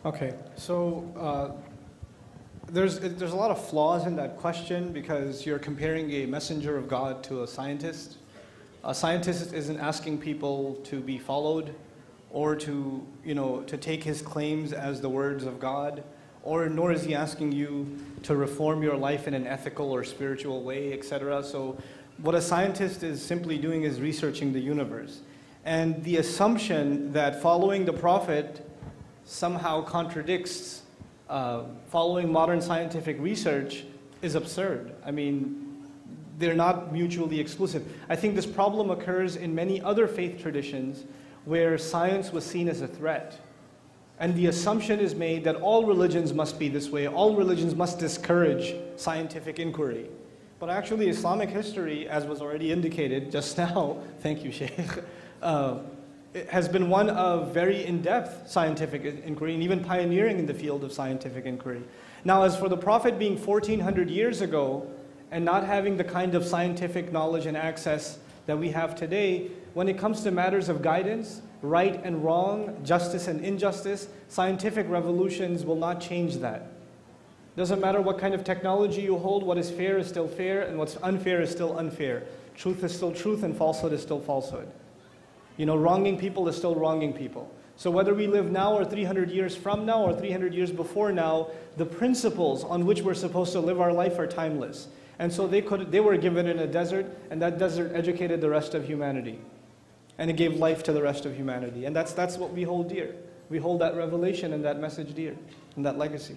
Okay, so there's a lot of flaws in that question because you're comparing a messenger of God to a scientist. A scientist isn't asking people to be followed or to take his claims as the words of God, or nor is he asking you to reform your life in an ethical or spiritual way, etc. So what a scientist is simply doing is researching the universe. And the assumption that following the Prophet somehow contradicts following modern scientific research is absurd. I mean, they're not mutually exclusive. I think this problem occurs in many other faith traditions where science was seen as a threat. And the assumption is made that all religions must be this way, all religions must discourage scientific inquiry. But actually Islamic history, as was already indicated just now, thank you Sheikh, it has been one of very in-depth scientific inquiry and even pioneering in the field of scientific inquiry. Now, as for the Prophet being 1400 years ago and not having the kind of scientific knowledge and access that we have today, when it comes to matters of guidance, right and wrong, justice and injustice, scientific revolutions will not change that. Doesn't matter what kind of technology you hold, what is fair is still fair and what's unfair is still unfair. Truth is still truth and falsehood is still falsehood. Wronging people is still wronging people. So whether we live now or 300 years from now or 300 years before now, the principles on which we're supposed to live our life are timeless. And so they were given in a desert, and that desert educated the rest of humanity. And it gave life to the rest of humanity. And that's what we hold dear. We hold that revelation and that message dear, and that legacy.